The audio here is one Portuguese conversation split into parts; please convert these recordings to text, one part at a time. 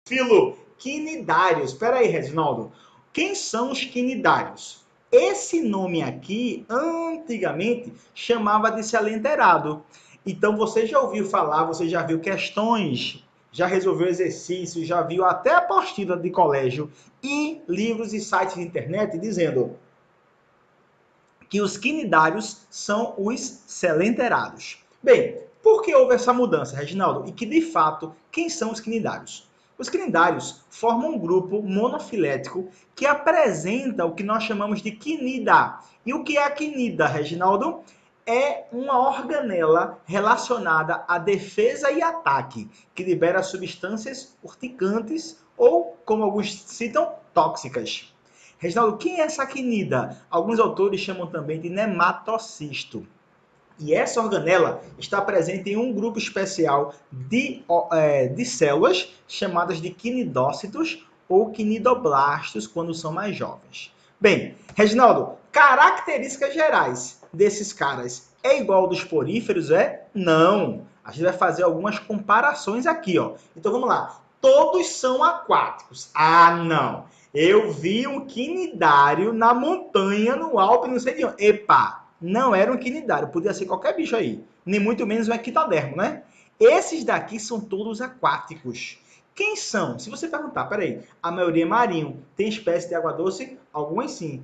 Filoquinidários. Espera aí, Reginaldo. Quem são os quinidários? Esse nome aqui, antigamente, chamava de selenterado. Então, você já ouviu falar, você já viu questões, já resolveu exercícios, já viu até apostila de colégio e livros e sites de internet dizendo que os quinidários são os selenterados. Bem, por que houve essa mudança, Reginaldo? E que, de fato, quem são os quinidários? Os quinidários formam um grupo monofilético que apresenta o que nós chamamos de quinida. E o que é a quinida, Reginaldo? É uma organela relacionada à defesa e ataque, que libera substâncias urticantes ou, como alguns citam, tóxicas. Reginaldo, quem é essa quinida? Alguns autores chamam também de nematocisto. E essa organela está presente em um grupo especial de células chamadas de quinidócitos ou quinidoblastos quando são mais jovens. Bem, Reginaldo, características gerais desses caras é igual ao dos poríferos, é? Não. A gente vai fazer algumas comparações aqui, ó. Então vamos lá. Todos são aquáticos. Ah, não. Eu vi um quinidário na montanha, no Alpe, não sei de onde. Epa, não era um quinidário, podia ser qualquer bicho aí. Nem muito menos um equitodermo, né? Esses daqui são todos aquáticos. Quem são? Se você perguntar, peraí, a maioria é marinho. Tem espécie de água doce? Algumas sim.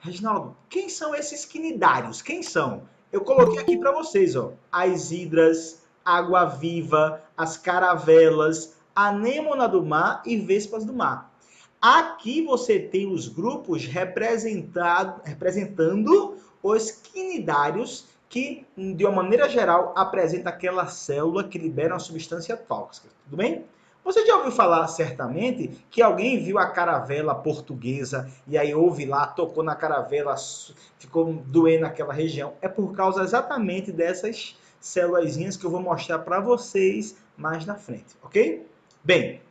Reginaldo, quem são esses quinidários? Quem são? Eu coloquei aqui para vocês, ó. As hidras, água-viva, as caravelas, anêmona do mar e vespas do mar. Aqui você tem os grupos representando os quinidários que, de uma maneira geral, apresenta aquela célula que libera uma substância tóxica. Tudo bem? Você já ouviu falar, certamente, que alguém viu a caravela portuguesa e aí ouve lá, tocou na caravela, ficou doendo naquela região? É por causa exatamente dessas célulazinhas que eu vou mostrar para vocês mais na frente, ok? Bem,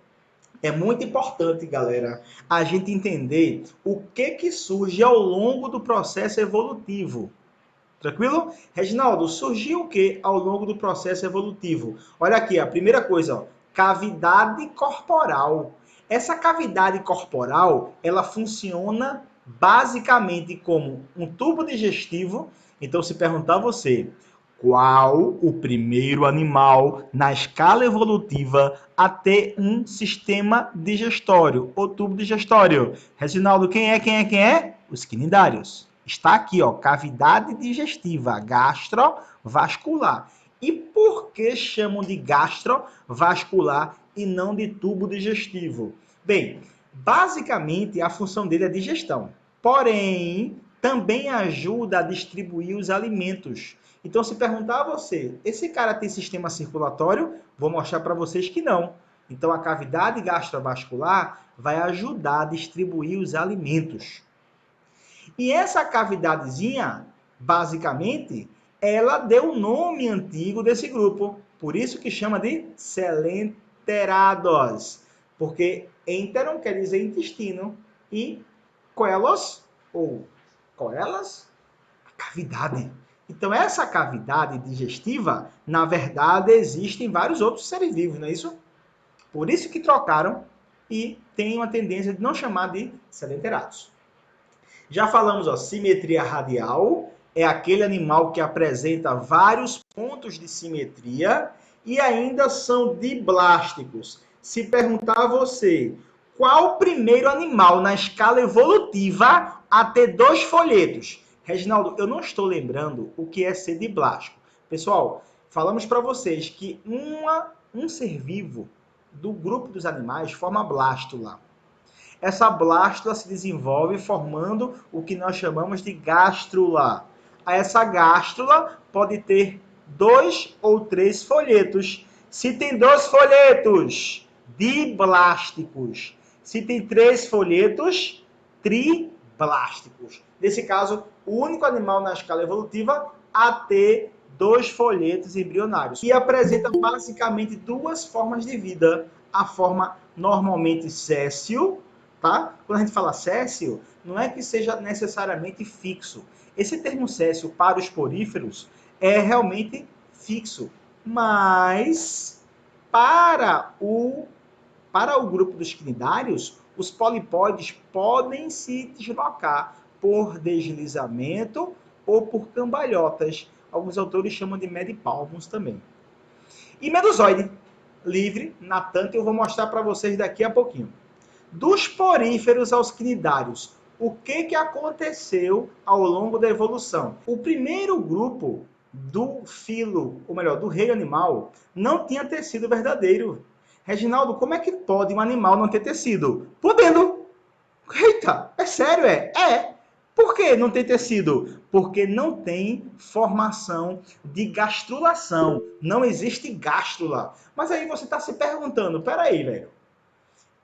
é muito importante, galera, a gente entender o que surge ao longo do processo evolutivo. Tranquilo? Reginaldo, surgiu o que ao longo do processo evolutivo? Olha aqui, a primeira coisa, ó, cavidade corporal. Essa cavidade corporal, ela funciona basicamente como um tubo digestivo. Então, se perguntar a você, qual o primeiro animal na escala evolutiva a ter um sistema digestório ou tubo digestório? Reginaldo, quem é? Os quinidários. Está aqui, ó, cavidade digestiva gastrovascular. E por que chamam de gastrovascular e não de tubo digestivo? Bem, basicamente a função dele é digestão. Porém, também ajuda a distribuir os alimentos. Então, se perguntar a você, esse cara tem sistema circulatório? Vou mostrar para vocês que não. Então, a cavidade gastrovascular vai ajudar a distribuir os alimentos. E essa cavidadezinha, basicamente, ela deu o nome antigo desse grupo. Por isso que chama de selenterados. Porque enteron quer dizer intestino e coelos, ou coelas, cavidade. Então, essa cavidade digestiva, na verdade, existe em vários outros seres vivos, não é isso? Por isso que trocaram e tem uma tendência de não chamar de selenterados. Já falamos, ó, simetria radial é aquele animal que apresenta vários pontos de simetria e ainda são diblásticos. Se perguntar a você, qual o primeiro animal na escala evolutiva a ter dois folhetos? Reginaldo, eu não estou lembrando o que é ser diblástico. Pessoal, falamos para vocês que um ser vivo do grupo dos animais forma blástula. Essa blástula se desenvolve formando o que nós chamamos de gástrula. Essa gástrula pode ter 2 ou 3 folhetos. Se tem 2 folhetos, diblásticos. Se tem 3 folhetos, triblásticos. Nesse caso, o único animal na escala evolutiva a ter 2 folhetos embrionários. E apresenta basicamente 2 formas de vida. A forma normalmente séssil, tá? Quando a gente fala séssil, não é que seja necessariamente fixo. Esse termo séssil para os poríferos é realmente fixo, mas para o para o grupo dos cnidários, os polipóides podem se deslocar por deslizamento ou por cambalhotas. Alguns autores chamam de medipalmos também. E medusoide, livre, natante, eu vou mostrar para vocês daqui a pouquinho. Dos poríferos aos cnidários, o que aconteceu ao longo da evolução? O primeiro grupo do filo, ou melhor, do reino animal, não tinha tecido verdadeiro. Reginaldo, como é que pode um animal não ter tecido? Podendo. Eita, é sério, é? É. Por que não tem tecido? Porque não tem formação de gastrulação. Não existe gástrula. Mas aí você está se perguntando, peraí, velho.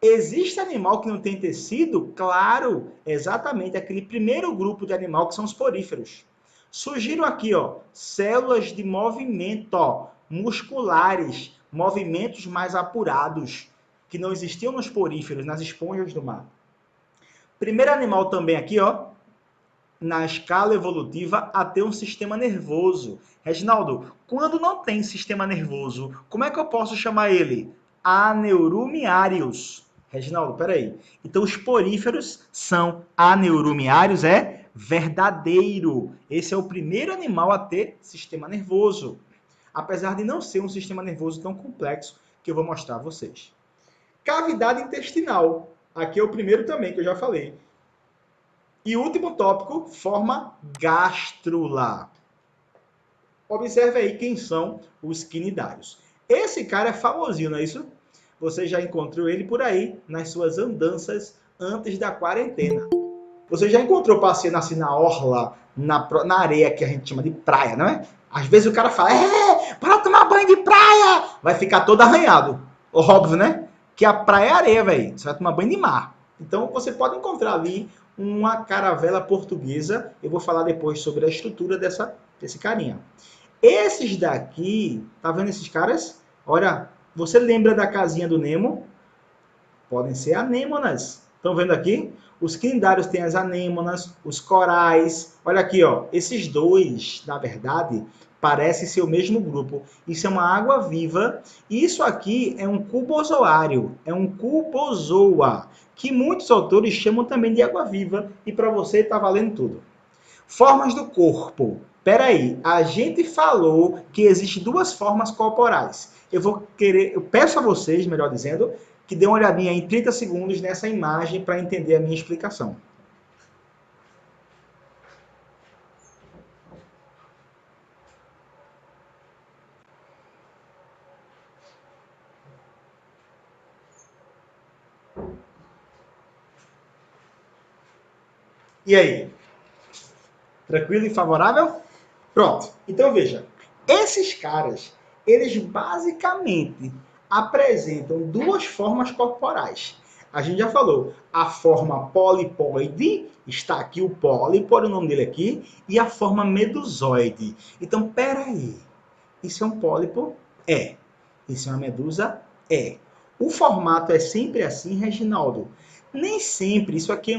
Existe animal que não tem tecido? Claro, exatamente aquele primeiro grupo de animal que são os poríferos. Surgiram aqui, ó, células de movimento, ó, musculares, movimentos mais apurados, que não existiam nos poríferos, nas esponjas do mar. Primeiro animal também aqui, ó, na escala evolutiva, a ter um sistema nervoso. Reginaldo, quando não tem sistema nervoso, como é que eu posso chamar ele? Aneurumiários. Reginaldo, peraí. Então, os poríferos são aneurumiários, é verdadeiro. Esse é o primeiro animal a ter sistema nervoso. Apesar de não ser um sistema nervoso tão complexo, que eu vou mostrar a vocês. Cavidade intestinal. Aqui é o primeiro também, que eu já falei. E último tópico, forma gástrula. Observe aí quem são os cnidários. Esse cara é famosinho, não é isso? Você já encontrou ele por aí, nas suas andanças antes da quarentena. Você já encontrou passeando assim na orla, na areia que a gente chama de praia, não é? Às vezes o cara fala, para tomar banho de praia! Vai ficar todo arranhado. Óbvio, né? Que a praia é areia, velho. Você vai tomar banho de mar. Então você pode encontrar ali uma caravela portuguesa. Eu vou falar depois sobre a estrutura desse carinha. Esses daqui, tá vendo esses caras? Olha, você lembra da casinha do Nemo? Podem ser anêmonas. Estão vendo aqui? Os cnidários têm as anêmonas, os corais. Olha aqui, ó. Esses dois, na verdade, parecem ser o mesmo grupo. Isso é uma água viva. E isso aqui é um cubozoário. É um cubozoa, que muitos autores chamam também de água viva. E para você está valendo tudo. Formas do corpo. Peraí, a gente falou que existem duas formas corporais. Eu peço a vocês, melhor dizendo, que dê uma olhadinha em 30 segundos nessa imagem para entender a minha explicação. E aí? Tranquilo e favorável? Pronto. Então veja, esses caras, eles basicamente apresentam duas formas corporais. A gente já falou, a forma polipoide, está aqui o pólipo, olha o nome dele aqui, e a forma medusoide. Então, peraí, isso é um pólipo? É. Isso é uma medusa? É. O formato é sempre assim, Reginaldo? Nem sempre. Isso aqui é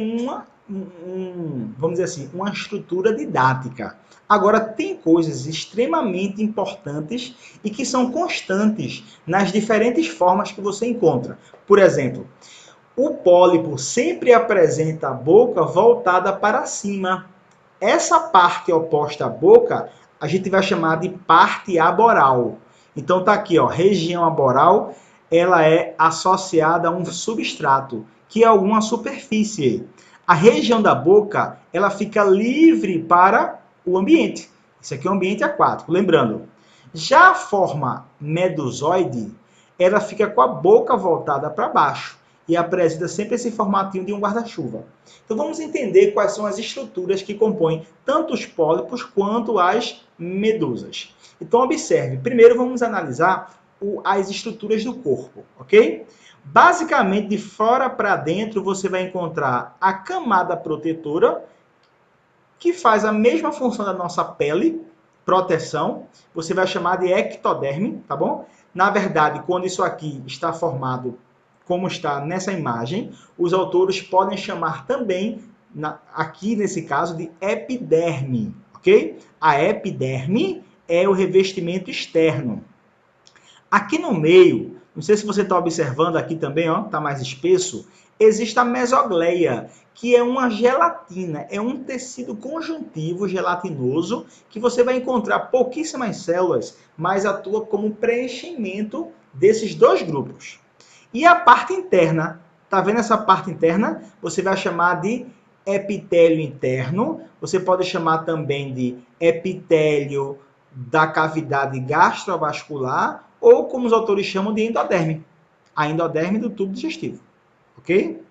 vamos dizer assim, uma estrutura didática. Agora, tem coisas extremamente importantes e que são constantes nas diferentes formas que você encontra. Por exemplo, o pólipo sempre apresenta a boca voltada para cima. Essa parte oposta à boca, a gente vai chamar de parte aboral. Então, tá aqui, ó, região aboral, ela é associada a um substrato, que é alguma superfície. A região da boca, ela fica livre para o ambiente. Isso aqui é um ambiente aquático, lembrando. Já a forma medusoide, ela fica com a boca voltada para baixo e apresenta sempre esse formatinho de um guarda-chuva. Então vamos entender quais são as estruturas que compõem tanto os pólipos quanto as medusas. Então observe, primeiro vamos analisar as estruturas do corpo, ok? Basicamente, de fora para dentro, você vai encontrar a camada protetora, que faz a mesma função da nossa pele, proteção. Você vai chamar de ectoderme, tá bom? Na verdade, quando isso aqui está formado, como está nessa imagem, os autores podem chamar também, aqui nesse caso, de epiderme, ok? A epiderme é o revestimento externo. Aqui no meio, não sei se você está observando aqui também, ó, está mais espesso, existe a mesogleia, que é uma gelatina, é um tecido conjuntivo gelatinoso que você vai encontrar pouquíssimas células, mas atua como preenchimento desses dois grupos. E a parte interna, tá vendo essa parte interna? Você vai chamar de epitélio interno, você pode chamar também de epitélio da cavidade gastrovascular, ou como os autores chamam de endoderme, a endoderme do tubo digestivo, ok?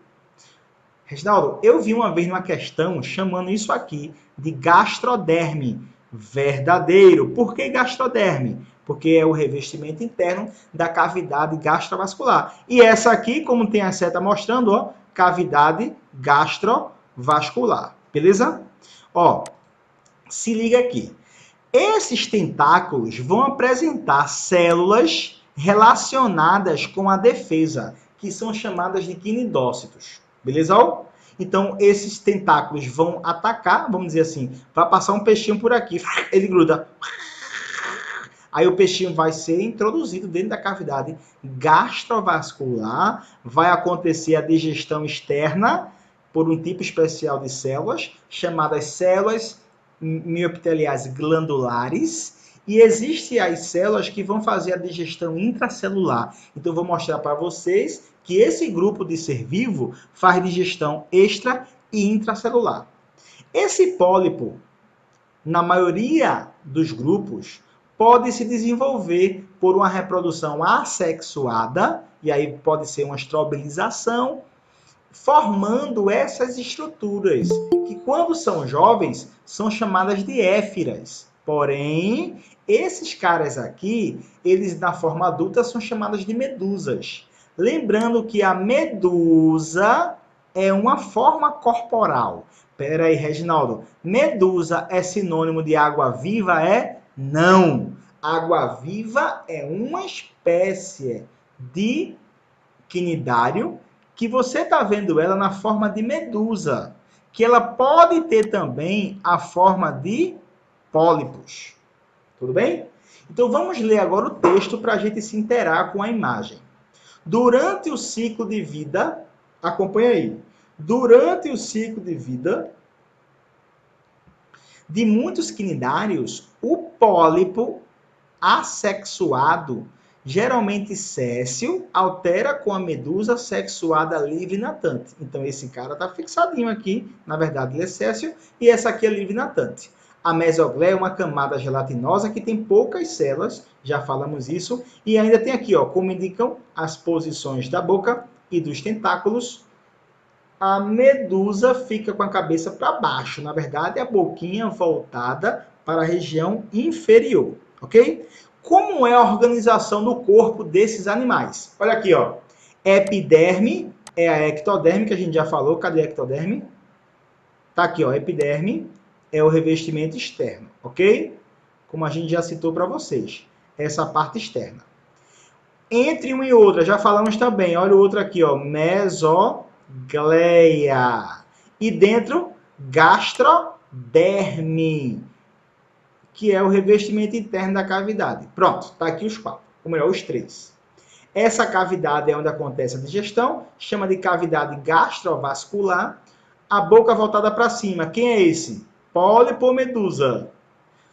Reginaldo, eu vi uma vez uma questão chamando isso aqui de gastroderme. Verdadeiro. Por que gastroderme? Porque é o revestimento interno da cavidade gastrovascular. E essa aqui, como tem a seta mostrando, ó, cavidade gastrovascular. Beleza? Ó, se liga aqui. Esses tentáculos vão apresentar células relacionadas com a defesa, que são chamadas de quinidócitos. Beleza? Então, esses tentáculos vão atacar, vamos dizer assim, vai passar um peixinho por aqui, ele gruda. Aí o peixinho vai ser introduzido dentro da cavidade gastrovascular, vai acontecer a digestão externa por um tipo especial de células, chamadas células miopiteliais glandulares, e existem as células que vão fazer a digestão intracelular. Então, eu vou mostrar para vocês que esse grupo de ser vivo faz digestão extra e intracelular. Esse pólipo, na maioria dos grupos, pode se desenvolver por uma reprodução assexuada, e aí pode ser uma estrobelização, formando essas estruturas, que quando são jovens, são chamadas de éfiras. Porém, esses caras aqui, eles na forma adulta são chamadas de medusas. Lembrando que a medusa é uma forma corporal. Pera aí, Reginaldo. Medusa é sinônimo de água-viva? É? Não. Água-viva é uma espécie de quinidário que você está vendo ela na forma de medusa, que ela pode ter também a forma de pólipos. Tudo bem? Então vamos ler agora o texto para a gente se inteirar com a imagem. Durante o ciclo de vida, acompanha aí. Durante o ciclo de vida de muitos quinidários, o pólipo assexuado, geralmente céssio, altera com a medusa sexuada livre natante. Então, esse cara está fixadinho aqui, na verdade ele é céssio, e essa aqui é livre natante. A mesogleia é uma camada gelatinosa que tem poucas células, já falamos isso, e ainda tem aqui, ó, como indicam as posições da boca e dos tentáculos, a medusa fica com a cabeça para baixo, na verdade a boquinha voltada para a região inferior, ok? Como é a organização do corpo desses animais? Olha aqui, ó. Epiderme é a ectoderme, que a gente já falou. Cadê a ectoderme? Tá aqui, ó. Epiderme é o revestimento externo, ok? Como a gente já citou para vocês. Essa parte externa. Entre uma e outra, já falamos também. Olha o outro aqui, ó. Mesogleia. E dentro, gastroderme, que é o revestimento interno da cavidade. Pronto, está aqui os quatro, ou melhor, os três. Essa cavidade é onde acontece a digestão, chama de cavidade gastrovascular. A boca voltada para cima, quem é esse? Pólipo ou medusa?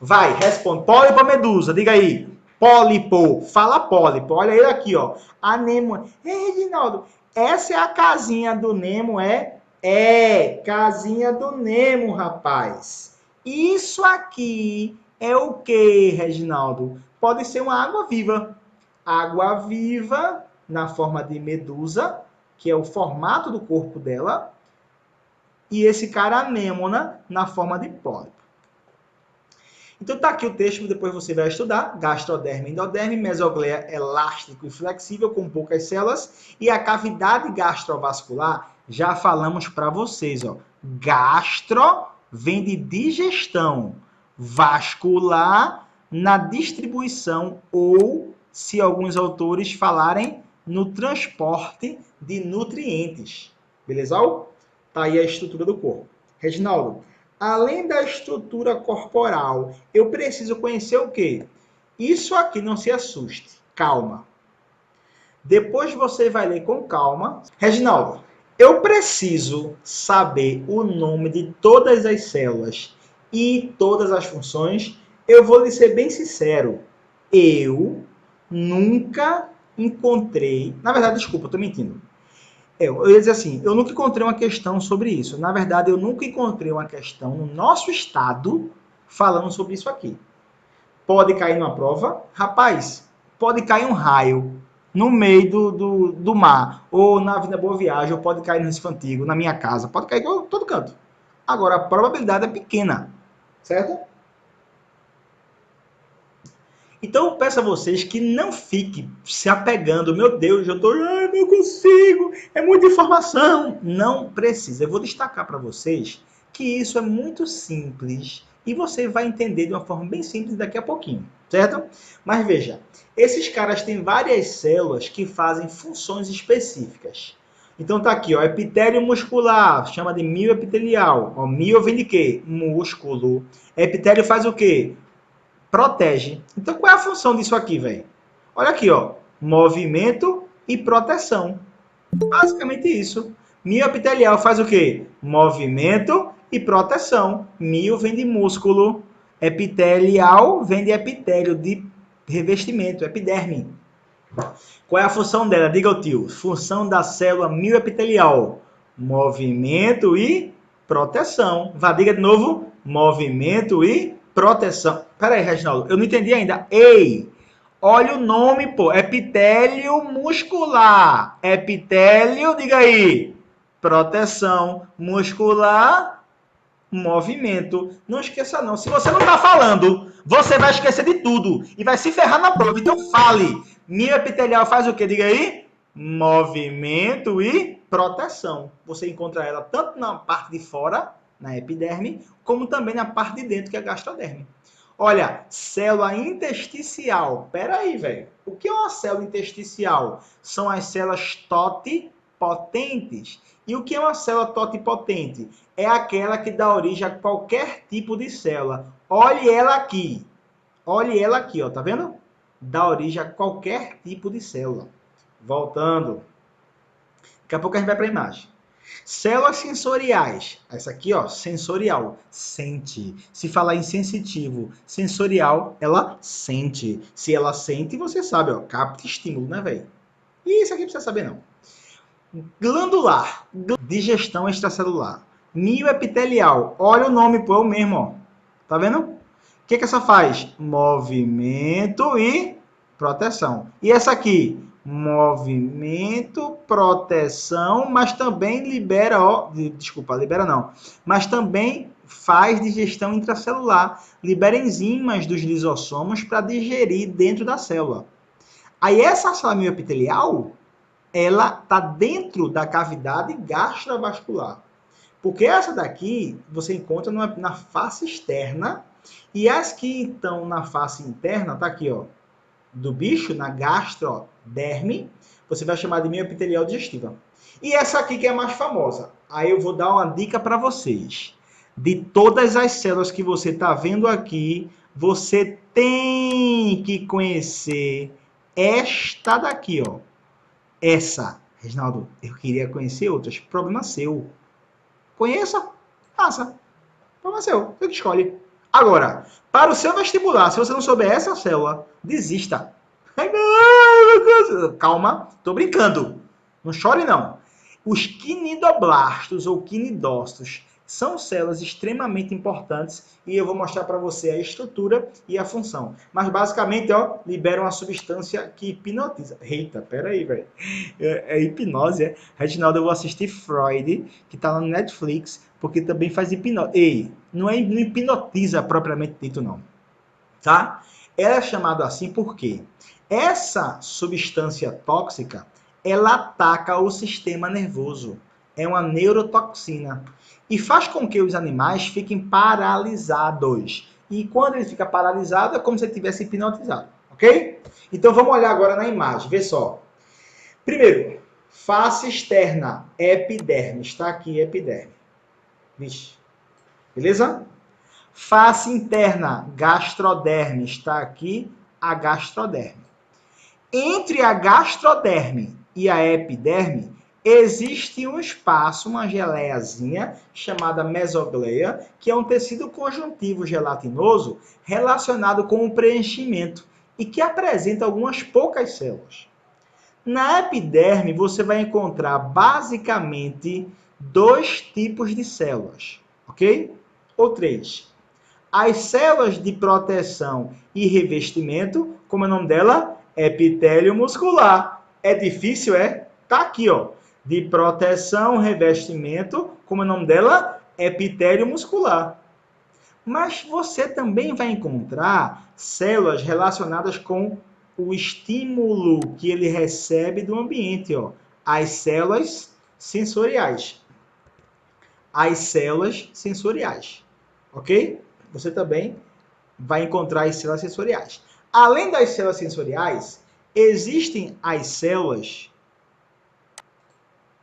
Vai, responde. Pólipo ou medusa? Diga aí. Pólipo. Fala pólipo. Olha ele aqui, ó. A Nemo. Ei, Reginaldo, essa é a casinha do Nemo, é? É, casinha do Nemo, rapaz. Isso aqui é o que, Reginaldo? Pode ser uma água-viva. Água-viva na forma de medusa, que é o formato do corpo dela, e esse cara anêmona na forma de pólipo. Então tá aqui o texto, depois você vai estudar. Gastroderme, endoderme, mesogleia elástico e flexível com poucas células, e a cavidade gastrovascular, já falamos para vocês, ó. Gastro vem de digestão, vascular na distribuição ou, se alguns autores falarem, no transporte de nutrientes. Beleza? Tá aí a estrutura do corpo. Reginaldo, além da estrutura corporal, eu preciso conhecer o quê? Isso aqui, não se assuste. Calma. Depois você vai ler com calma. Reginaldo, eu preciso saber o nome de todas as células e todas as funções. Eu vou lhe ser bem sincero. Eu nunca encontrei... Na verdade, desculpa, eu estou mentindo. Eu ia dizer assim, eu nunca encontrei uma questão sobre isso. Na verdade, eu nunca encontrei uma questão no nosso estado falando sobre isso aqui. Pode cair numa prova? Rapaz, pode cair um raio no meio do mar, ou na Avenida Boa Viagem, ou pode cair no Recife Antigo, na minha casa, pode cair em todo canto. Agora, a probabilidade é pequena, certo? Então, eu peço a vocês que não fiquem se apegando, meu Deus, não consigo, é muita informação. Não precisa. Eu vou destacar para vocês que isso é muito simples e você vai entender de uma forma bem simples daqui a pouquinho, certo? Mas veja, esses caras têm várias células que fazem funções específicas. Então tá aqui, ó, epitélio muscular, chama de mioepitelial. Ó, mio vem de quê? Músculo. Epitélio faz o quê? Protege. Então, qual é a função disso aqui, velho? Olha aqui, ó. Movimento e proteção. Basicamente isso. Mioepitelial faz o quê? Movimento e proteção. Mio vem de músculo. Epitelial vem de epitélio, de revestimento, epiderme. Qual é a função dela? Diga ao tio. Função da célula mioepitelial. Movimento e proteção. Vá, diga de novo. Movimento e proteção. Peraí, Reginaldo, eu não entendi ainda. Ei, olha o nome, pô. Epitélio muscular. Epitélio, diga aí. Proteção muscular, movimento. Não esqueça não. Se você não está falando, você vai esquecer de tudo e vai se ferrar na prova. Então fale. Mioepitelial faz o quê? Diga aí. Movimento e proteção. Você encontra ela tanto na parte de fora, na epiderme, como também na parte de dentro, que é a gastroderme. Olha, célula intersticial. Pera aí, velho. O que é uma célula intersticial? São as células totipotentes. E o que é uma célula totipotente? É aquela que dá origem a qualquer tipo de célula. Olhe ela aqui. Olhe ela aqui, ó, tá vendo? Dá origem a qualquer tipo de célula. Voltando. Daqui a pouco a gente vai para a imagem. Células sensoriais. Essa aqui, ó, sensorial. Sente. Se falar em sensitivo, sensorial, ela sente. Se ela sente, você sabe, ó, capta estímulo, né, velho? E isso aqui não precisa saber, não. Glandular. Digestão extracelular. Mioepitelial. Olha o nome, pô, é o mesmo, ó. Tá vendo? O que essa faz? Movimento e proteção. E essa aqui? Movimento, proteção, mas também libera, ó, desculpa, libera não, mas também faz digestão intracelular, libera enzimas dos lisossomos para digerir dentro da célula. Aí essa célula mioepitelial, ela está dentro da cavidade gastrovascular. Porque essa daqui você encontra na face externa e as que estão na face interna, tá aqui, ó, do bicho, na gastroderme, você vai chamar de mioepitelial digestiva. E essa aqui que é a mais famosa. Aí eu vou dar uma dica para vocês. De todas as células que você está vendo aqui, você tem que conhecer esta daqui, ó. Essa, Reginaldo, eu queria conhecer outras. Problema seu. Conheça, faça. Problema seu, você que escolhe. Agora, para o seu vestibular, se você não souber essa célula, desista. Calma, tô brincando. Não chore, não. Os quinidoblastos ou quinidócitos são células extremamente importantes e eu vou mostrar para você a estrutura e a função. Mas basicamente, ó, liberam uma substância que hipnotiza. Eita, peraí, velho. É hipnose, é? Reginaldo, eu vou assistir Freud, que tá no Netflix, porque também faz hipnose. Ei, não hipnotiza propriamente dito, não. Tá? Ela é chamada assim porque essa substância tóxica, ela ataca o sistema nervoso. É uma neurotoxina. E faz com que os animais fiquem paralisados. E quando ele fica paralisado, é como se ele tivesse hipnotizado. Ok? Então vamos olhar agora na imagem. Vê só. Primeiro, face externa, epiderme. Está aqui, epiderme. Vixe. Beleza? Face interna, gastroderme. Está aqui a gastroderme. Entre a gastroderme e a epiderme, existe um espaço, uma geleiazinha, chamada mesogleia, que é um tecido conjuntivo gelatinoso relacionado com o preenchimento e que apresenta algumas poucas células. Na epiderme, você vai encontrar basicamente 2 tipos de células, ok? Ou 3. As células de proteção e revestimento, como é o nome dela? Epitélio muscular. É difícil, é? Tá aqui, ó. De proteção, revestimento, como é o nome dela? Epitélio muscular. Mas você também vai encontrar células relacionadas com o estímulo que ele recebe do ambiente, ó. As células sensoriais. As células sensoriais, ok? Você também vai encontrar as células sensoriais. Além das células sensoriais, existem as células...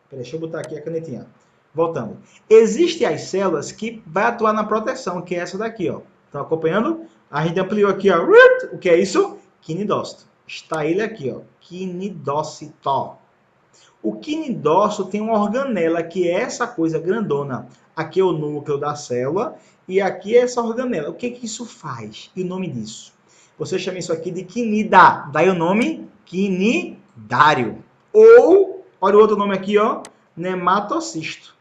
Peraí, deixa eu botar aqui a canetinha. Voltando. Existem as células que vai atuar na proteção, que é essa daqui, ó. Estão acompanhando? A gente ampliou aqui, ó. O que é isso? Quinidócito. Está ele aqui, ó. Quinidócito. O quinidócito tem uma organela, que é essa coisa grandona. Aqui é o núcleo da célula e aqui é essa organela. O que que isso faz? E o nome disso? Você chama isso aqui de quinida. Daí o nome quinidário. Ou, olha o outro nome aqui, ó, nematocisto.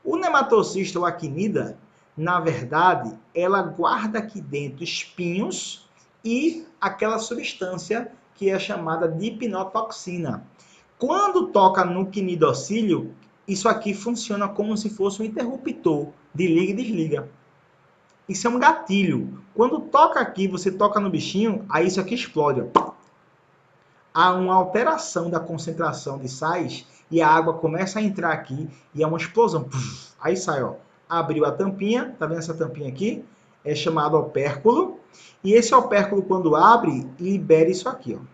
O nematocisto ou a quinida, na verdade, ela guarda aqui dentro espinhos e aquela substância que é chamada de hipnotoxina. Quando toca no quinidocílio, isso aqui funciona como se fosse um interruptor de liga e desliga. Isso é um gatilho. Quando toca aqui, você toca no bichinho, aí isso aqui explode. Ó. Há uma alteração da concentração de sais e a água começa a entrar aqui e é uma explosão. Aí sai, ó. Abriu a tampinha, tá vendo essa tampinha aqui? É chamado opérculo. E esse opérculo, quando abre, libera isso aqui, ó.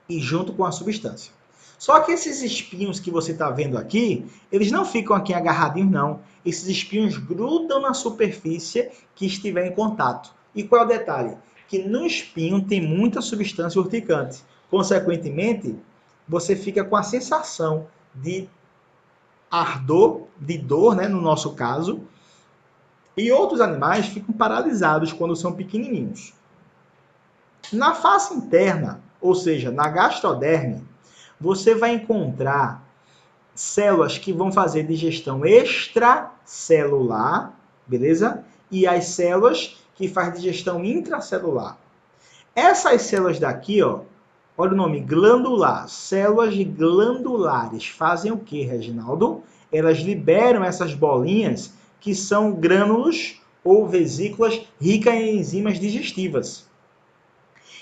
E junto com a substância. Só que esses espinhos que você está vendo aqui, eles não ficam aqui agarradinhos, não. Esses espinhos grudam na superfície que estiver em contato. E qual é o detalhe? Que no espinho tem muita substância urticante. Consequentemente, você fica com a sensação de ardor, de dor, né, no nosso caso. E outros animais ficam paralisados quando são pequenininhos. Na face interna, ou seja, na gastroderme, você vai encontrar células que vão fazer digestão extracelular, beleza? E as células que fazem digestão intracelular. Essas células daqui, ó, olha o nome, glandular. Células glandulares fazem o que, Reginaldo? Elas liberam essas bolinhas que são grânulos ou vesículas ricas em enzimas digestivas.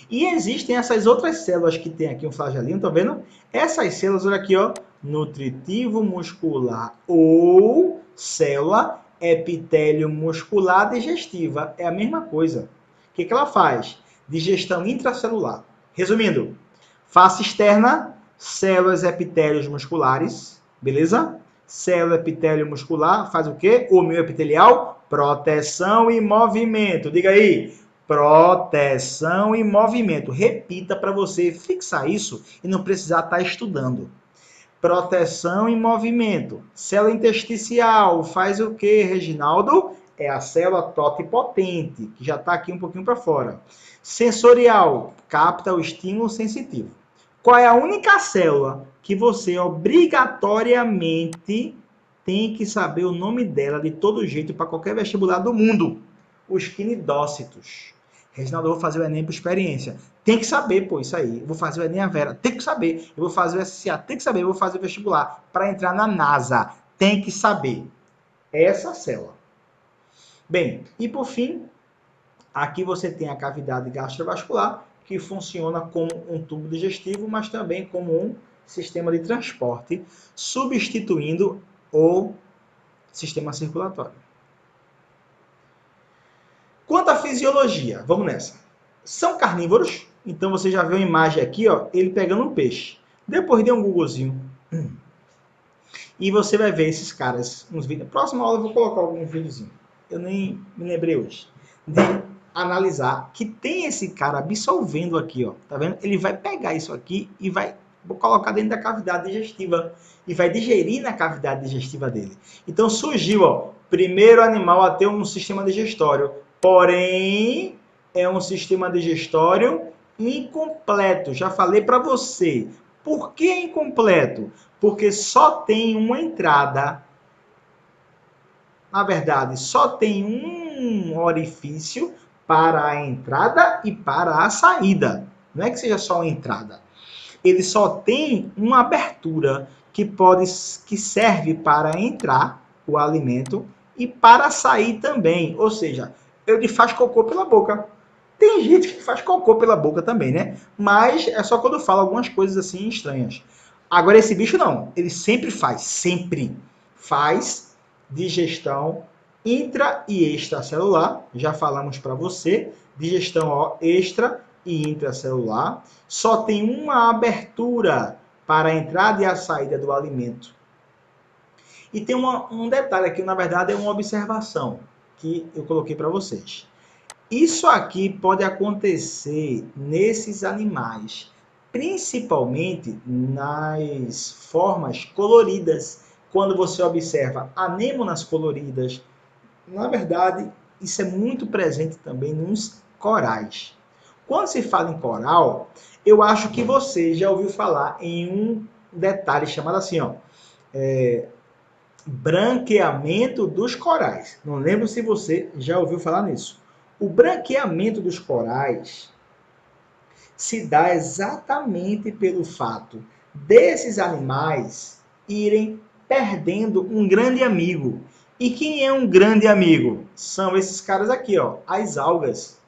E existem essas outras células que tem aqui um flagelinho, tá vendo? Essas células, olha aqui, ó, nutritivo muscular ou célula epitélio muscular digestiva. É a mesma coisa. O que ela faz? Digestão intracelular. Resumindo, face externa, células epitélios musculares, beleza? Célula epitélio muscular faz o quê? O meio epitelial, proteção e movimento. Diga aí. Proteção e movimento. Repita para você fixar isso e não precisar estar estudando. Proteção e movimento. Célula intersticial faz o que, Reginaldo? É a célula totipotente, que já está aqui um pouquinho para fora. Sensorial, capta o estímulo sensitivo. Qual é a única célula que você obrigatoriamente tem que saber o nome dela de todo jeito para qualquer vestibular do mundo? Os quinidócitos. Reginaldo, eu vou fazer o Enem por experiência. Tem que saber, pô, isso aí. Eu vou fazer o Enem a Vera. Tem que saber. Eu vou fazer o SCA. Tem que saber. Eu vou fazer o vestibular para entrar na NASA. Tem que saber. Essa célula. Bem, e por fim, aqui você tem a cavidade gastrovascular, que funciona como um tubo digestivo, mas também como um sistema de transporte, substituindo o sistema circulatório. Quanto à fisiologia, vamos nessa. São carnívoros, então você já viu a imagem aqui, ó, ele pegando um peixe. Depois dê um Googlezinho. E você vai ver esses caras, uns vídeos. Próxima aula eu vou colocar algum videozinho. Eu nem me lembrei hoje. De analisar que tem esse cara absorvendo aqui, ó, tá vendo? Ele vai pegar isso aqui e vai colocar dentro da cavidade digestiva e vai digerir na cavidade digestiva dele. Então surgiu, ó, primeiro animal a ter um sistema digestório, porém é um sistema digestório incompleto. Já falei para você. Por que incompleto? Porque só tem uma entrada. Na verdade, só tem um orifício para a entrada e para a saída. Não é que seja só a entrada. Ele só tem uma abertura que serve para entrar o alimento e para sair também. Ou seja, ele faz cocô pela boca. Tem gente que faz cocô pela boca também, né? Mas é só quando fala algumas coisas assim estranhas. Agora esse bicho não. Ele sempre faz digestão intra e extracelular. Já falamos para você. Digestão extra e intracelular. Só tem uma abertura para a entrada e a saída do alimento. E tem um detalhe aqui, na verdade é uma observação que eu coloquei para vocês. Isso aqui pode acontecer nesses animais, principalmente nas formas coloridas. Quando você observa anêmonas coloridas, na verdade, isso é muito presente também nos corais. Quando se fala em coral, eu acho que você já ouviu falar em um detalhe chamado assim, ó, branqueamento dos corais. Não lembro se você já ouviu falar nisso. O branqueamento dos corais se dá exatamente pelo fato desses animais irem perdendo um grande amigo. E quem é um grande amigo? São esses caras aqui, ó, as algas.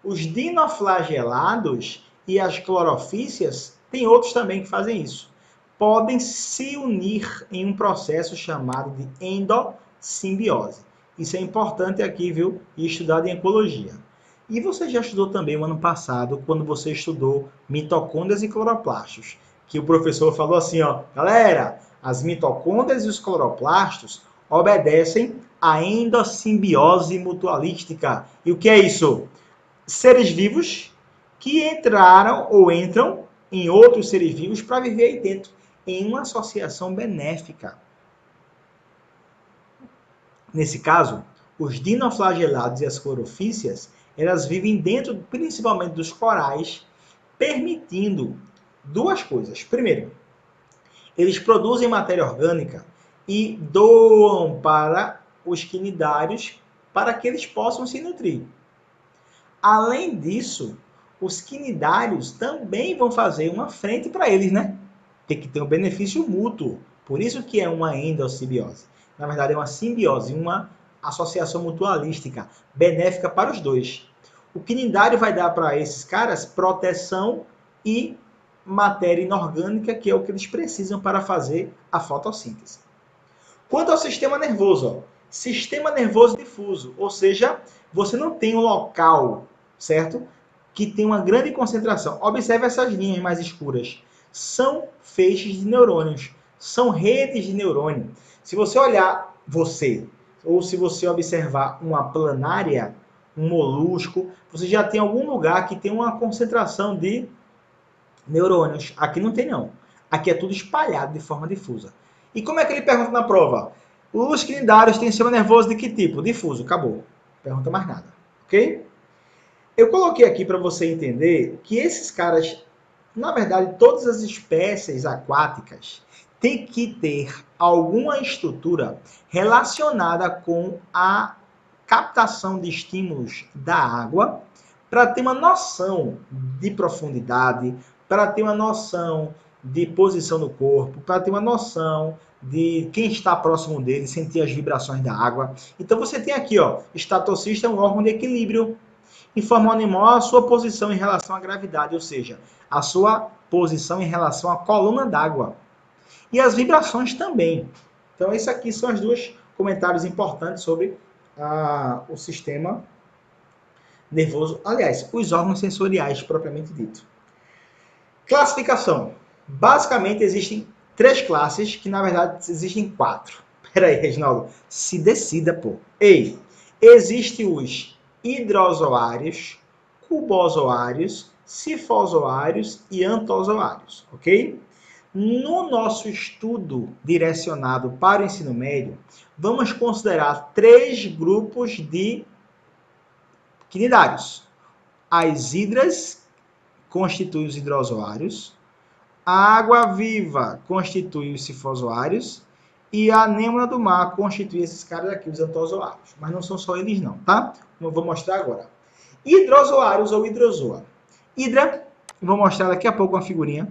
Os dinoflagelados e as clorofícias, tem outros também que fazem isso, podem se unir em um processo chamado de endossimbiose. Isso é importante aqui, viu? E estudado em ecologia. E você já estudou também o ano passado, quando você estudou mitocôndrias e cloroplastos, que o professor falou assim, ó, galera, as mitocôndrias e os cloroplastos obedecem à endossimbiose mutualística. E o que é isso? Seres vivos que entraram ou entram em outros seres vivos para viver aí dentro, em uma associação benéfica. Nesse caso, os dinoflagelados e as clorofícias, elas vivem dentro, principalmente dos corais, permitindo duas coisas. Primeiro, eles produzem matéria orgânica e doam para os quinidários para que eles possam se nutrir. Além disso, os quinidários também vão fazer uma frente para eles, né? Tem que ter um benefício mútuo. Por isso que é uma endossimbiose. Na verdade, é uma simbiose, uma associação mutualística, benéfica para os dois. O quinidário vai dar para esses caras proteção e matéria inorgânica, que é o que eles precisam para fazer a fotossíntese. Quanto ao sistema nervoso, ó, sistema nervoso difuso, ou seja, você não tem um local, certo? Que tem uma grande concentração. Observe essas linhas mais escuras. São feixes de neurônios, são redes de neurônio. Se você olhar ou se você observar uma planária, um molusco, você já tem algum lugar que tem uma concentração de neurônios. Aqui não tem, não. Aqui é tudo espalhado de forma difusa. E como é que ele pergunta na prova? Os quinidários têm sistema nervoso de que tipo? Difuso, acabou. Pergunta mais nada, ok? Eu coloquei aqui para você entender que esses caras, na verdade, todas as espécies aquáticas têm que ter alguma estrutura relacionada com a captação de estímulos da água para ter uma noção de profundidade, para ter uma noção de posição do corpo, para ter uma noção de quem está próximo dele, sentir as vibrações da água. Então você tem aqui, ó, estatocista é um órgão de equilíbrio. Informa ao animal a sua posição em relação à gravidade, ou seja, a sua posição em relação à coluna d'água. E as vibrações também. Então, esses aqui são os dois comentários importantes sobre o sistema nervoso. Aliás, os órgãos sensoriais, propriamente dito. Classificação. Basicamente, existem 3 classes, que na verdade existem 4. Peraí, Reginaldo, se decida, pô. Ei, existem os hidrozoários, cubozoários, sifozoários e antozoários, ok? No nosso estudo direcionado para o ensino médio, vamos considerar 3 grupos de quinidários. As hidras constituem os hidrozoários, a água-viva constitui os sifozoários e a anêmona do mar constitui esses caras aqui, os antozoários. Mas não são só eles não, tá? Eu vou mostrar agora. Hidrozoários ou hidrozoa. Hidra, vou mostrar daqui a pouco uma figurinha.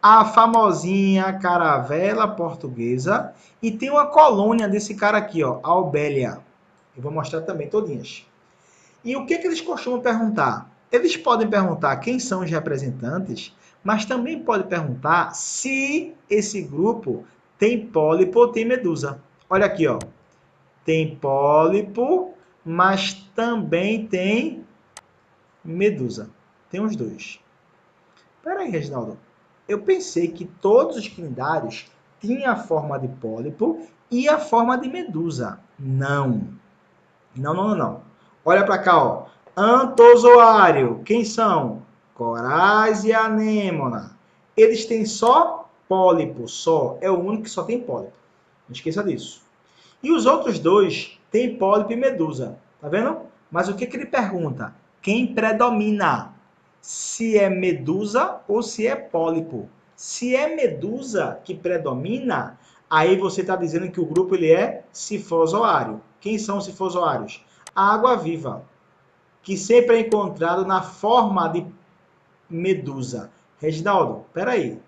A famosinha caravela portuguesa. E tem uma colônia desse cara aqui, ó, a Albélia. Eu vou mostrar também todinhas. E o que eles costumam perguntar? Eles podem perguntar quem são os representantes, mas também podem perguntar se esse grupo tem pólipo ou tem medusa. Olha aqui, ó. Tem pólipo, mas também tem medusa. Tem os dois. Espera aí, Reginaldo. Eu pensei que todos os quinidários tinham a forma de pólipo e a forma de medusa. Não. Não. Olha para cá, ó. Antozoário. Quem são? Corais e anêmona. Eles têm só pólipo, só. É o único que só tem pólipo. Não esqueça disso. E os outros dois têm pólipo e medusa. Tá vendo? Mas o que ele pergunta? Quem predomina? Se é medusa ou se é pólipo? Se é medusa que predomina, aí você está dizendo que o grupo ele é sifozoário. Quem são os sifozoários? A água-viva, que sempre é encontrado na forma de medusa. Reginaldo, peraí.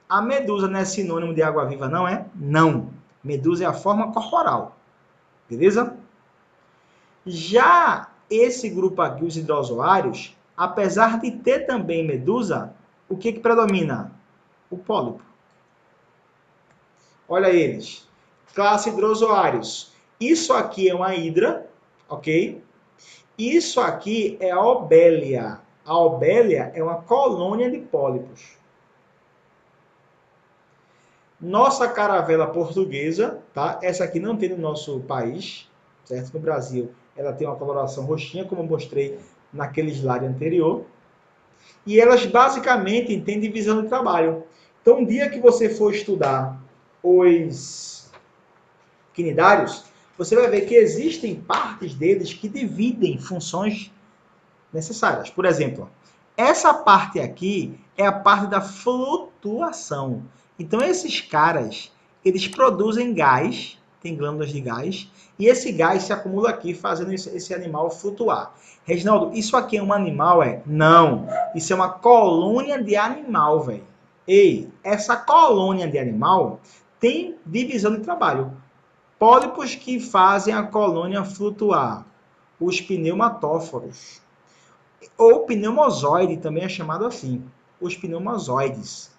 A medusa não é sinônimo de água-viva, não é? Não. Medusa é a forma corporal. Beleza? Já esse grupo aqui, os hidrozoários, apesar de ter também medusa, o que predomina? O pólipo. Olha eles. Classe hidrozoários. Isso aqui é uma hidra, ok? Isso aqui é a Albélia. A Albélia é uma colônia de pólipos. Nossa caravela portuguesa, tá? Essa aqui não tem no nosso país, certo? No Brasil, ela tem uma coloração roxinha, como eu mostrei naquele slide anterior. E elas basicamente têm divisão de trabalho. Então, um dia que você for estudar os quinidários, você vai ver que existem partes deles que dividem funções necessárias. Por exemplo, essa parte aqui é a parte da flutuação. Então, esses caras, eles produzem gás, tem glândulas de gás, e esse gás se acumula aqui, fazendo esse animal flutuar. Reginaldo, isso aqui é um animal, é? Não. Isso é uma colônia de animal, velho. Ei, essa colônia de animal tem divisão de trabalho. Pólipos que fazem a colônia flutuar. Os pneumatóforos. Ou pneumozoide, também é chamado assim. Os pneumozoides.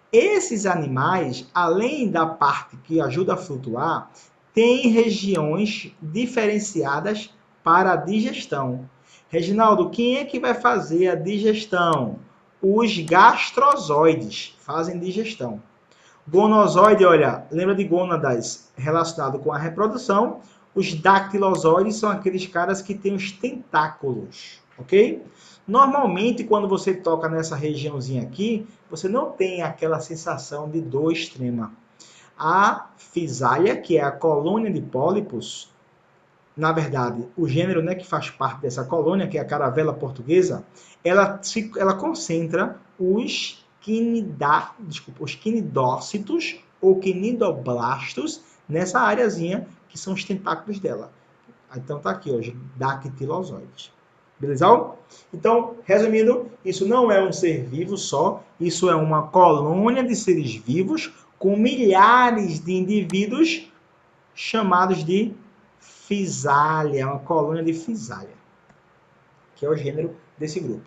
Esses animais, além da parte que ajuda a flutuar, têm regiões diferenciadas para a digestão. Reginaldo, quem é que vai fazer a digestão? Os gastrozoides fazem digestão. Gonozoide, olha, lembra de gônadas relacionado com a reprodução? Os dactilozoides são aqueles caras que têm os tentáculos, ok? Normalmente, quando você toca nessa regiãozinha aqui, você não tem aquela sensação de dor extrema. A Physalia, que é a colônia de pólipos, na verdade, o gênero, né, que faz parte dessa colônia, que é a caravela portuguesa, ela concentra os quinidócitos ou quinidoblastos nessa areazinha, que são os tentáculos dela. Então tá aqui hoje, dactilozoides. Beleza? Então, resumindo, isso não é um ser vivo só, isso é uma colônia de seres vivos com milhares de indivíduos chamados de Physalia, uma colônia de Physalia, que é o gênero desse grupo.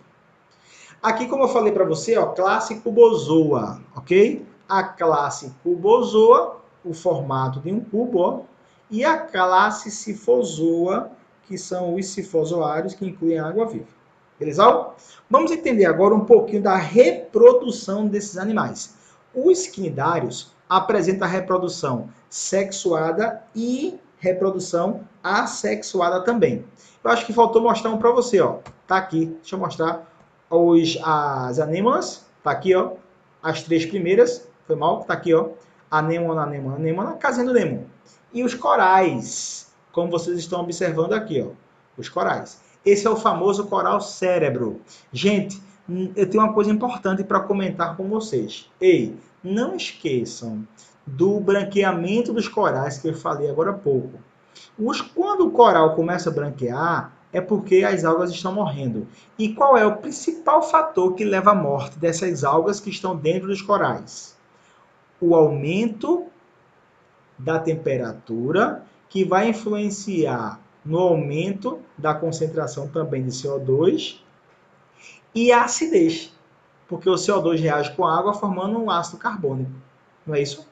Aqui, como eu falei para você, ó, classe cubozoa, ok? A classe cubozoa, o formato de um cubo, ó, e a classe sifozoa, que são os sifozoários, que incluem a água-viva. Beleza? Vamos entender agora um pouquinho da reprodução desses animais. Os quinidários apresentam a reprodução sexuada e reprodução assexuada também. Eu acho que faltou mostrar um para você, ó. Tá aqui, deixa eu mostrar as anêmonas, tá aqui, ó. As 3 primeiras, foi mal, tá aqui, ó. Anêmona, anêmona, anêmona, casinha do Nemo. E os corais, como vocês estão observando aqui, ó. Os corais. Esse é o famoso coral cérebro. Gente, eu tenho uma coisa importante para comentar com vocês. Ei, não esqueçam do branqueamento dos corais que eu falei agora há pouco. Quando o coral começa a branquear, é porque as algas estão morrendo. E qual é o principal fator que leva à morte dessas algas que estão dentro dos corais? O aumento da temperatura, que vai influenciar no aumento da concentração também de CO2 e a acidez, porque o CO2 reage com a água formando um ácido carbônico, não é isso?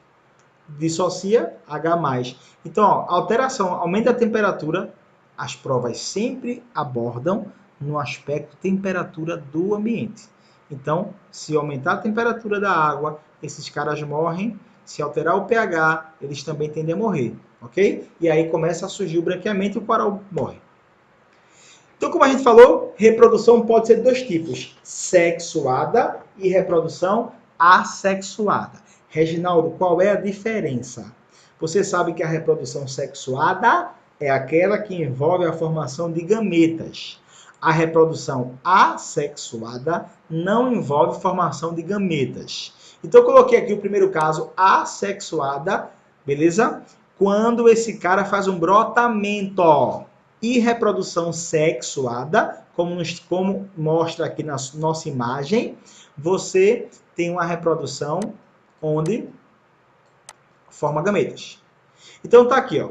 Dissocia H+. Então, ó, alteração, aumento da temperatura, as provas sempre abordam no aspecto temperatura do ambiente. Então, se aumentar a temperatura da água, esses caras morrem. Se alterar o pH, eles também tendem a morrer, ok? E aí começa a surgir o branqueamento e o coral morre. Então, como a gente falou, reprodução pode ser de 2 tipos, sexuada e reprodução assexuada. Reginaldo, qual é a diferença? Você sabe que a reprodução sexuada é aquela que envolve a formação de gametas. A reprodução assexuada não envolve formação de gametas. Então, eu coloquei aqui o primeiro caso, assexuada, beleza? Quando esse cara faz um brotamento, ó. E reprodução sexuada, como mostra aqui na nossa imagem, você tem uma reprodução onde forma gametas. Então tá aqui, ó.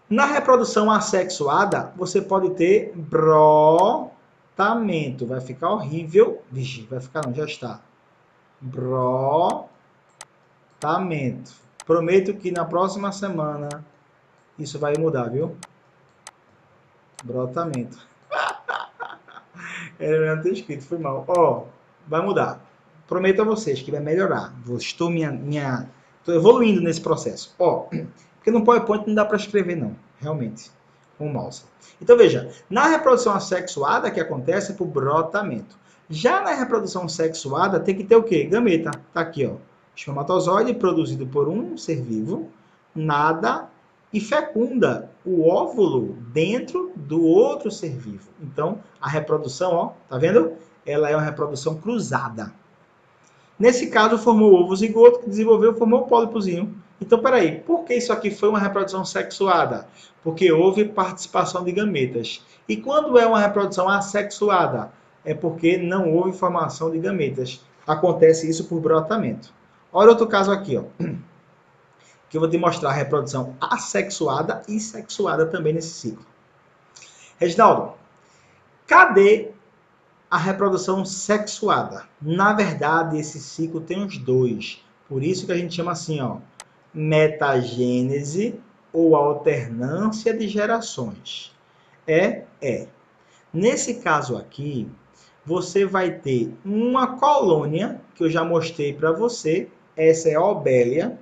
Na reprodução assexuada, você pode ter brotamento. Vai ficar horrível. Vixe, vai ficar não, já está. Brotamento. Prometo que na próxima semana isso vai mudar, viu? Brotamento. Era melhor ter escrito, foi mal. Ó, vai mudar. Prometo a vocês que vai melhorar. Estou evoluindo nesse processo. Ó, porque no PowerPoint não dá para escrever não, realmente, com o mouse. Então veja, na reprodução assexuada que acontece por brotamento. Já na reprodução sexuada tem que ter o quê? Gameta. Tá aqui, ó. Espermatozoide produzido por um ser vivo, nada e fecunda o óvulo dentro do outro ser vivo. Então, a reprodução, ó, tá vendo? Ela é uma reprodução cruzada. Nesse caso, formou o ovo zigoto, que desenvolveu, formou o pólipozinho. Então, peraí, por que isso aqui foi uma reprodução sexuada? Porque houve participação de gametas. E quando é uma reprodução assexuada? É porque não houve formação de gametas. Acontece isso por brotamento. Olha outro caso aqui, ó. Que eu vou te mostrar a reprodução assexuada e sexuada também nesse ciclo. Reginaldo, cadê a reprodução sexuada? Na verdade, esse ciclo tem os 2. Por isso que a gente chama assim, ó, metagênese ou alternância de gerações. Nesse caso aqui, você vai ter uma colônia, que eu já mostrei para você, essa é a obélia.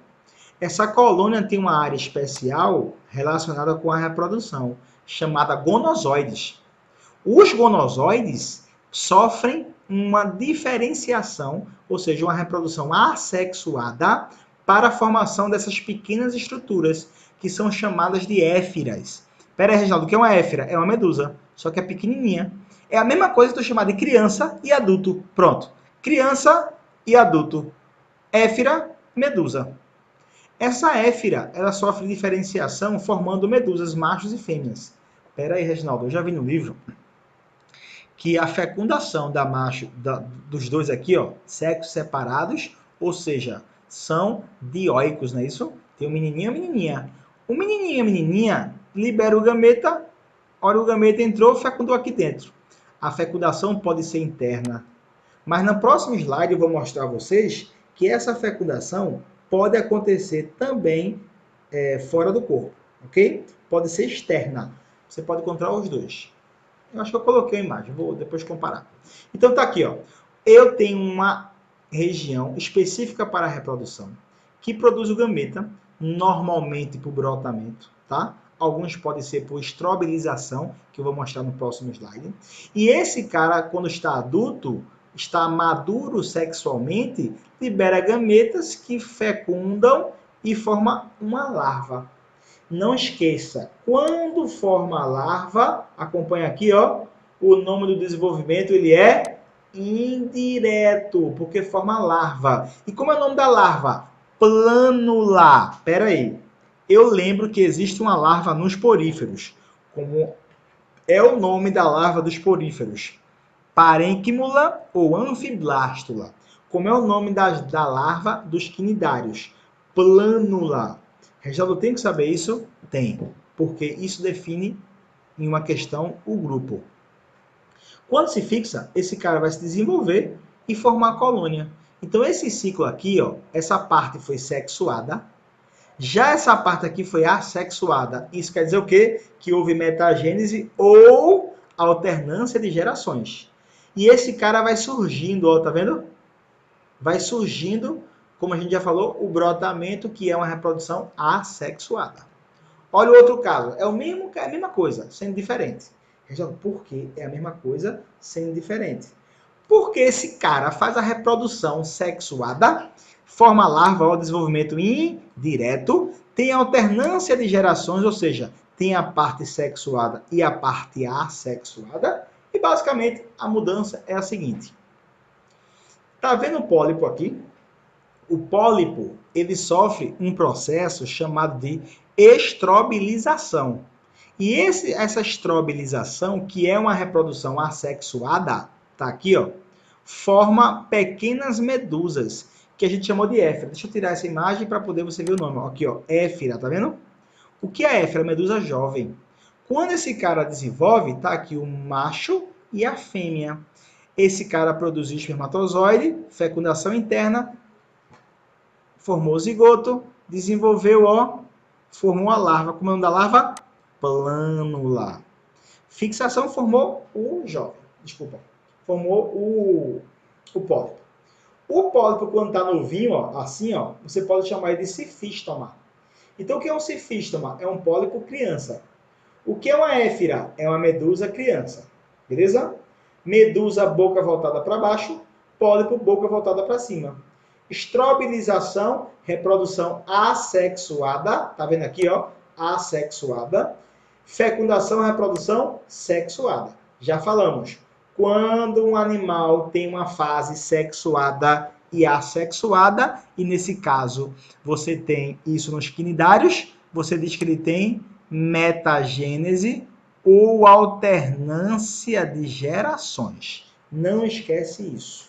Essa colônia tem uma área especial relacionada com a reprodução, chamada gonozoides. Os gonozoides sofrem uma diferenciação, ou seja, uma reprodução assexuada para a formação dessas pequenas estruturas, que são chamadas de éfiras. Pera aí, Reginaldo, o que é uma éfira? É uma medusa, só que é pequenininha. É a mesma coisa que eu chamar de criança e adulto. Pronto. Criança e adulto. Éfira, medusa. Essa éfira, ela sofre diferenciação formando medusas, machos e fêmeas. Pera aí, Reginaldo, eu já vi no livro que a fecundação dos dois aqui, ó, sexos separados, ou seja, são dioicos, não é isso? Tem o menininho e a menininha. O menininho e a menininha libera o gameta, olha, o gameta entrou, fecundou aqui dentro. A fecundação pode ser interna, mas no próximo slide eu vou mostrar a vocês que essa fecundação pode acontecer também fora do corpo, ok? Pode ser externa. Você pode encontrar os dois. Eu acho que eu coloquei a imagem, vou depois comparar. Então tá aqui, ó. Eu tenho uma região específica para a reprodução que produz o gameta, normalmente por brotamento, tá? alguns podem ser por estrobilização, que eu vou mostrar no próximo slide. E esse cara, quando está adulto, está maduro sexualmente, libera gametas que fecundam e forma uma larva. Não esqueça, quando forma a larva, acompanha aqui, ó, o nome do desenvolvimento ele é indireto, porque forma a larva. E como é o nome da larva? Plânula. Pera aí. Eu lembro que existe uma larva nos poríferos. Como é o nome da larva dos poríferos? Parênquimula ou anfiblástula. Como é o nome da larva dos quinidários? Plânula. Reginaldo, tem que saber isso? Tem, porque isso define em uma questão o grupo. Quando se fixa, esse cara vai se desenvolver e formar a colônia. Então esse ciclo aqui, ó, essa parte foi sexuada, já essa parte aqui foi assexuada. Isso quer dizer o quê? Que houve metagênese ou alternância de gerações. E esse cara vai surgindo, ó, tá vendo? Vai surgindo, como a gente já falou, o brotamento, que é uma reprodução assexuada. Olha o outro caso. É a mesma coisa, sendo diferente. Por que é a mesma coisa, sendo diferente? Porque esse cara faz a reprodução sexuada, forma a larva ao desenvolvimento indireto, tem alternância de gerações, ou seja, tem a parte sexuada e a parte assexuada, e basicamente a mudança é a seguinte. Tá vendo o pólipo aqui? O pólipo, ele sofre um processo chamado de estrobilização. E essa estrobilização, que é uma reprodução assexuada, tá aqui, ó, forma pequenas medusas, que a gente chamou de éfira. Deixa eu tirar essa imagem para poder você ver o nome. Aqui, ó, éfira, tá vendo? O que é éfira? Medusa jovem. Quando esse cara desenvolve, tá aqui o macho e a fêmea. Esse cara produziu espermatozoide, fecundação interna, formou o zigoto, desenvolveu, ó, formou a larva. Como é o nome da larva? Plânula. Fixação formou o jovem. Desculpa. Formou o pólipo. O pólipo, quando está novinho, ó, assim, ó, você pode chamar ele de cifístoma. Então, o que é um cifístoma? É um pólipo criança. O que é uma éfira? É uma medusa criança. Beleza? Medusa, boca voltada para baixo. Pólipo, boca voltada para cima. Estrobilização, reprodução assexuada. Tá vendo aqui, ó? Assexuada. Fecundação, reprodução sexuada. Já falamos. Quando um animal tem uma fase sexuada e assexuada, e nesse caso você tem isso nos quinidários, você diz que ele tem metagênese ou alternância de gerações. Não esquece isso.